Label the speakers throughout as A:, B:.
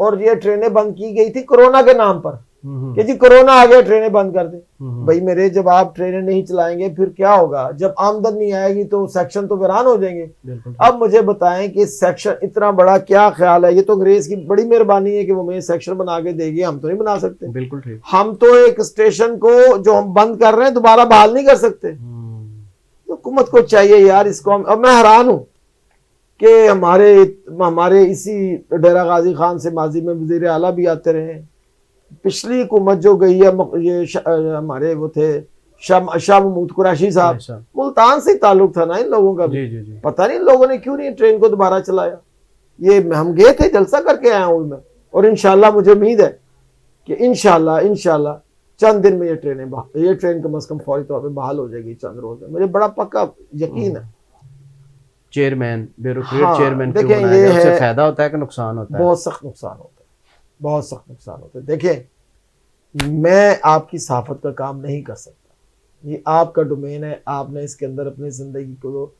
A: اور یہ ٹرینیں بند کی گئی تھی کورونا کے نام پر
B: ہوں،
A: کہ جی کورونا آ گیا ٹرینیں بند کر دیں.
B: ہوں،
A: بھائی میرے جب آپ ٹرینیں نہیں چلائیں گے پھر کیا ہوگا؟ جب آمدن نہیں آئے گی تو سیکشن تو ویران ہو جائیں گے.
B: بالکل
A: اب مجھے بتائیں کہ سیکشن اتنا بڑا کیا خیال ہے؟ یہ تو انگریز کی بڑی مہربانی ہے کہ وہ مجھے سیکشن بنا کے دے گی، ہم تو نہیں بنا سکتے.
B: بالکل ٹھیک.
A: ہم تو ایک اسٹیشن کو جو ہم بند کر رہے ہیں دوبارہ بحال نہیں کر سکتے. حکومت کو چاہیے یار اس کو. اب میں حیران ہوں کہ ہمارے اسی ڈیرہ غازی خان سے ماضی میں وزیر اعلیٰ بھی آتے رہے ہیں. پچھلی حکومت جو گئی ہے یہ ہمارے وہ تھے شاہ محمود قریشی صاحب، ملتان سے تعلق تھا نا ان لوگوں کا بھی. پتہ نہیں ان لوگوں نے کیوں نہیں ٹرین کو دوبارہ چلایا. یہ ہم گئے تھے جلسہ کر کے آیا ہوں میں، اور انشاءاللہ مجھے امید ہے کہ انشاءاللہ چند دن میں یہ ٹرین کم از کم فوری طور پہ بحال ہو جائے گی. چند روز میں مجھے بڑا پکا یقین ہے.
B: چیئرمین بیوروکریٹ
A: ہاں،
B: چیئرمین کیوں
A: دیکھیں
B: بنایا
A: یہ
B: گیا؟ اس سے
A: ہے
B: فائدہ ہوتا ہے کہ نقصان ہوتا ہے؟
A: بہت سخت نقصان ہوتا ہے، بہت سخت نقصان ہوتا ہے. دیکھیں میں آپ کی صحافت کا کام نہیں کر سکتا، یہ آپ کا ڈومین ہے. آپ نے اس کے اندر اپنی زندگی کو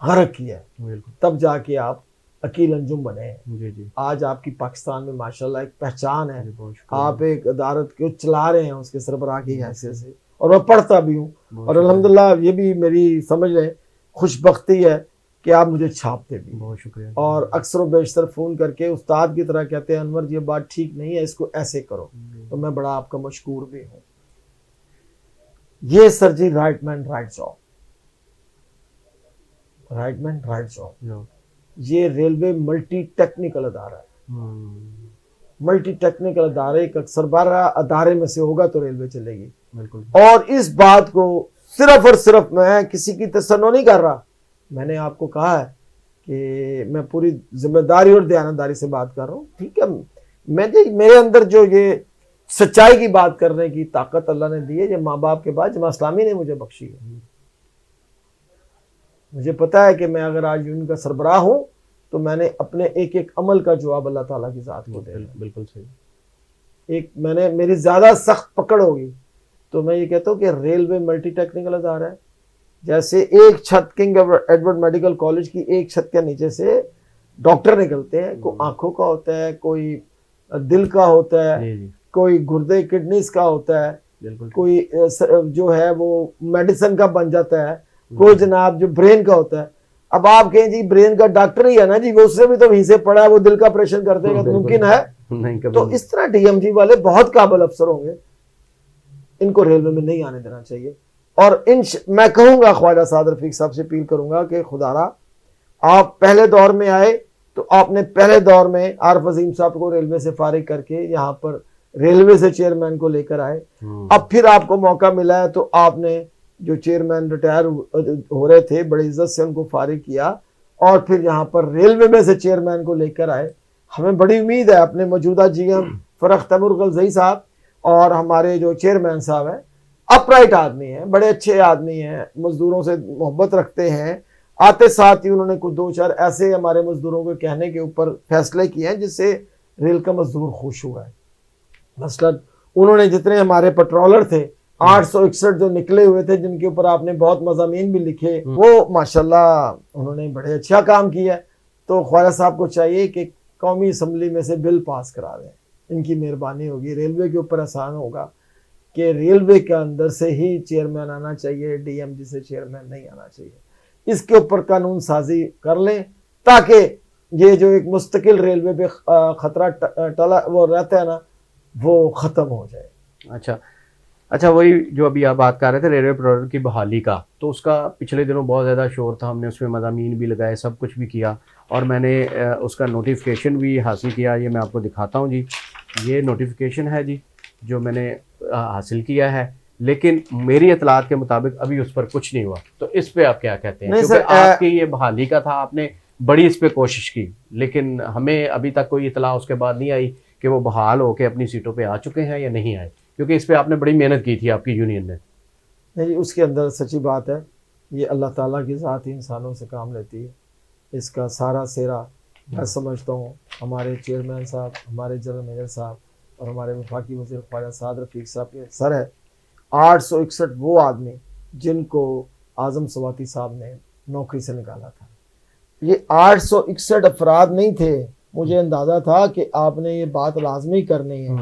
A: غرق کیا ہے،
B: بالکل.
A: تب جا کے آپ عقیل انجم بنے ہیں.
B: جی جی
A: آج آپ کی پاکستان میں ماشاءاللہ ایک پہچان ہے.
B: بہت شکریہ.
A: آپ ایک عدالت کو چلا رہے ہیں اس کے سربراہ کی حیثیت سے، اور میں پڑھتا بھی ہوں.
B: بہت
A: اور
B: شکریہ.
A: الحمدللہ یہ بھی میری سمجھ لیں خوش بختی ہے کہ آپ مجھے چھاپتے بھی ہیں.
B: بہت شکریہ.
A: اور اکثر و بیشتر فون کر کے استاد کی طرح کہتے ہیں انور یہ بات ٹھیک نہیں ہے، اس کو ایسے کرو. تو میں بڑا آپ کا مشکور بھی ہوں. یہ سر جی رائٹ مین رائٹ جاب، رائٹ مین رائٹ جاب. یہ ریلوے ملٹی ٹیکنیکل ادارہ ہے. ملٹی ٹیکنیکل ادارے ایک اکثر بارہ ادارے میں سے ہوگا تو ریلوے چلے گی.
B: بالکل.
A: اور اس بات کو صرف اور صرف میں کسی کی تصنع نہیں کر رہا. میں نے آپ کو کہا ہے کہ میں پوری ذمہ داری اور دیانتداری سے بات کر رہا ہوں. ٹھیک ہے، میرے اندر جو یہ سچائی کی بات کرنے کی طاقت اللہ نے دی ہے، یہ ماں باپ کے بعد جماعت اسلامی نے مجھے بخشی ہے. مجھے پتا ہے کہ میں اگر آج یونین کا سربراہ ہوں تو میں نے اپنے ایک ایک عمل کا جواب اللہ تعالیٰ کی ذات کو دیا.
B: بالکل صحیح.
A: میری زیادہ سخت پکڑ ہوگی تو میں یہ کہتا ہوں کہ ریلوے ملٹی ٹیکنیکل ادارہ ہے. جیسے ایک چھت کنگ ایڈورڈ میڈیکل کالج کی ایک چھت کے نیچے سے ڈاکٹر نکلتے ہیں. کوئی آنکھوں کا ہوتا ہے، کوئی دل کا ہوتا ہے، کوئی گردے کڈنیز کا ہوتا ہے، کوئی جو ہے وہ میڈیسن کا بن جاتا ہے، کوئی جناب جو برین کا ہوتا ہے. اب آپ کہیں جی برین کا ڈاکٹر ہی ہے نا جی، وہ اس سے بھی تو وہیں سے پڑھا ہے، وہ دل کا آپریشن کر دے گا، تو ممکن ہے؟ تو اس طرح ڈی ایم جی والے بہت قابل افسر ہوں گے، ان کو ریلوے میں نہیں آنے دینا چاہیے. اور میں کہوں گا خواجہ سعد رفیق صاحب سے اپیل کروں گا کہ خدا را آپ پہلے دور میں آئے تو آپ نے پہلے دور میں عارف عظیم صاحب کو ریلوے سے فارغ کر کے یہاں پر ریلوے سے چیئرمین کو لے کر آئے. اب پھر آپ کو موقع ملا ہے تو آپ نے جو چیئرمین ریٹائر ہو رہے تھے بڑی عزت سے ان کو فارغ کیا اور پھر یہاں پر ریلوے میں سے چیئرمین کو لے کر آئے. ہمیں بڑی امید ہے اپنے موجودہ جی ایم فرخ تیمور غلزئی صاحب اور ہمارے جو چیئرمین صاحب ہیں، اپرائٹ آدمی ہیں، بڑے اچھے آدمی ہیں، مزدوروں سے محبت رکھتے ہیں. آتے ساتھ ہی انہوں نے کچھ دو چار ایسے ہمارے مزدوروں کے کہنے کے اوپر فیصلے کیے ہیں جس سے ریل کا مزدور خوش ہوا ہے. مثلا انہوں نے جتنے ہمارے پٹرولر تھے 861 جو نکلے ہوئے تھے جن کے اوپر آپ نے بہت مضامین بھی لکھے، وہ ماشاءاللہ انہوں نے بڑے اچھا کام کیا. تو خواجہ صاحب کو چاہیے کہ قومی اسمبلی میں سے بل پاس کرا دیں. ان کی مہربانی ہوگی، ریلوے کے اوپر آسان ہوگا کہ ریلوے کے اندر سے ہی چیئرمین آنا چاہیے، ڈی ایم جی سے چیئرمین نہیں آنا چاہیے. اس کے اوپر قانون سازی کر لیں تاکہ یہ جو ایک مستقل ریلوے پہ خطرہ ٹلا وہ رہتا ہے نا، وہ ختم ہو جائے.
B: اچھا وہی جو ابھی آپ بات کر رہے تھے ریلوے پروڈر کی بحالی کا، تو اس کا پچھلے دنوں بہت زیادہ شور تھا. ہم نے اس میں مضامین بھی لگائے، سب کچھ بھی کیا، اور میں نے اس کا نوٹیفیکیشن بھی حاصل کیا. یہ میں آپ کو دکھاتا ہوں جی، یہ نوٹیفیکیشن ہے جی جو میں نے حاصل کیا ہے، لیکن میری اطلاعات کے مطابق ابھی اس پر کچھ نہیں ہوا. تو اس پہ آپ کیا کہتے ہیں؟ کیونکہ آپ کی یہ بحالی کا تھا، آپ نے بڑی اس پہ کوشش کی، لیکن ہمیں ابھی تک کوئی اطلاع اس کے بعد نہیں آئی کہ وہ بحال ہو کے اپنی سیٹوں پہ آ چکے ہیں یا نہیں آئے، کیونکہ اس پہ آپ نے بڑی محنت کی تھی آپ کی یونین نے.
A: نہیں، اس کے اندر سچی بات ہے، یہ اللہ تعالیٰ کی ذات ہی انسانوں سے کام لیتی ہے. اس کا سارا سیرا میں سمجھتا ہوں ہمارے چیئرمین صاحب، ہمارے جنرل مینیجر صاحب اور ہمارے وفاقی وزیر خواجہ سعد رفیق صاحب کے سر ہے. 861 وہ آدمی جن کو اعظم سواتی صاحب نے نوکری سے نکالا تھا. یہ 861 افراد نہیں تھے مجھے اندازہ تھا کہ آپ نے یہ بات لازمی کرنی ہے.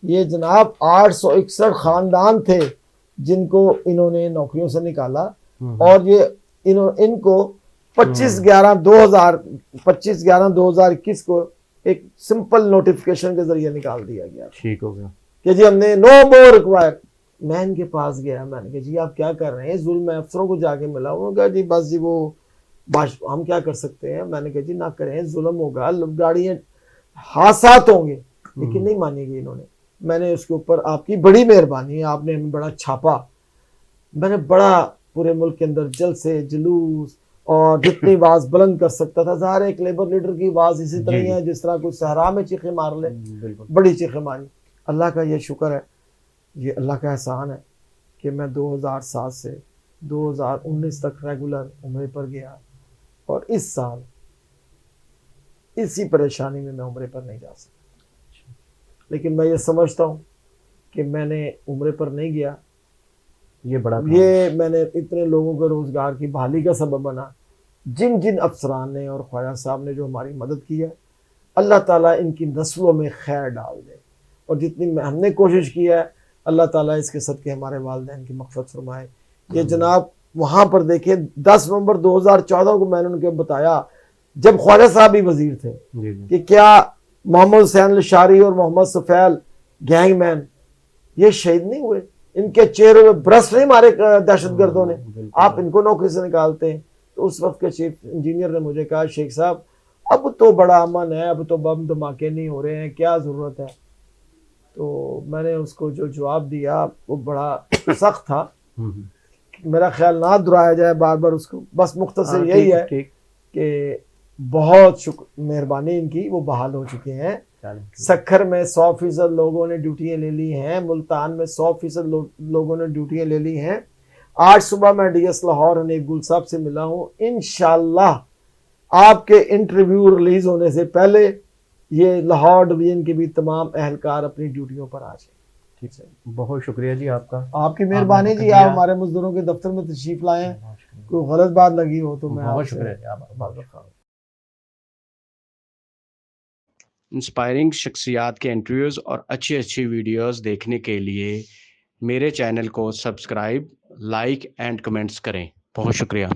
A: یہ جناب 861 خاندان تھے جن کو انہوں نے نوکریوں سے نکالا, اور یہ ان کو 25/11/2021 کو ایک سمپل نوٹیفیکیشن کے ذریعے نکال دیا گیا
B: ٹھیک ہو گیا
A: کہ جی ہم نے نو مور ریکوائر. میں ان کے پاس گیا, میں نے کہا جی آپ کیا کر رہے ہیں, ظلم میں افسروں کو جا کے ملا. انہوں نے کہا جی بس جی وہ ہم کیا کر سکتے ہیں. میں نے کہا جی نہ کریں, ظلم ہوگا, گاڑیاں حادثات ہوں گے, لیکن نہیں مانی گئی انہوں نے. میں نے اس کے اوپر آپ کی بڑی مہربانی ہے, آپ نے ہمیں بڑا چھاپا. میں نے بڑا پورے ملک کے اندر جلسے جلوس اور جتنی آواز بلند کر سکتا تھا. ظاہر ایک لیبر لیڈر کی آواز اسی طرح ہی ہے جس طرح کوئی صحرا میں چیخیں مار لے, بڑی چیخیں ماری. اللہ کا یہ شکر ہے, یہ اللہ کا احسان ہے کہ میں 2007 سے 2019 تک ریگولر عمرے پر گیا, اور اس سال اسی پریشانی میں عمرے پر نہیں جا سکتا. لیکن میں یہ سمجھتا ہوں کہ میں نے عمرے پر نہیں گیا,
B: یہ بڑا
A: یہ میں نے اتنے لوگوں کے روزگار کی بحالی کا سبب بنا. جن جن افسران نے اور خواجہ صاحب نے جو ہماری مدد کی ہے, اللہ تعالیٰ ان کی نسلوں میں خیر ڈال دے. اور جتنی ہم نے کوشش کی ہے, اللہ تعالیٰ اس کے صدقے ہمارے والدین کی مغفرت فرمائے. یہ جناب وہاں پر دیکھیں 10 نومبر 2014 کو میں نے ان کو بتایا, جب خواجہ صاحب بھی وزیر تھے, کہ کیا محمد حسین الشاری اور محمد سفیل گینگ مین یہ شہید نہیں ہوئے, ان کے چہرے میں برس نہیں مارے دہشت گردوں نے, آپ ان کو نوکری سے نکالتے ہیں. تو اس وقت کے چیف انجینئر نے مجھے کہا شیخ صاحب اب تو بڑا امن ہے, اب تو بم دھماکے نہیں ہو رہے ہیں, کیا ضرورت ہے. تو میں نے اس کو جو جواب دیا وہ بڑا سخت تھا, میرا خیال نہ دہرایا جائے بار بار اس کو, بس مختصر یہی ہے کہ بہت مہربانی ان کی, وہ بحال ہو چکے ہیں. سکھر میں 100% لوگوں نے ڈیوٹیاں لے لی ہیں, ملتان میں 100% لوگوں نے ڈیوٹیاں لے لی ہیں. آج صبح میں ڈی ایس لاہور حنیف گل صاحب سے ملا ہوں. انشاءاللہ آپ کے انٹرویو ریلیز ہونے سے پہلے یہ لاہور ڈویژن کے بھی تمام اہلکار اپنی ڈیوٹیوں پر آ جائیں.
B: ٹھیک ہے, بہت شکریہ جی آپ کا,
A: آپ کی مہربانی جی. آپ ہمارے مزدوروں کے دفتر میں تشریف لائیں, کوئی غلط بات لگی ہو تو میں
B: بہت شکریہ. انسپائرنگ شخصیات کے انٹرویوز اور اچھی ویڈیوز دیکھنے کے لیے میرے چینل کو سبسکرائب, لائک اینڈ کمنٹس کریں. بہت شکریہ.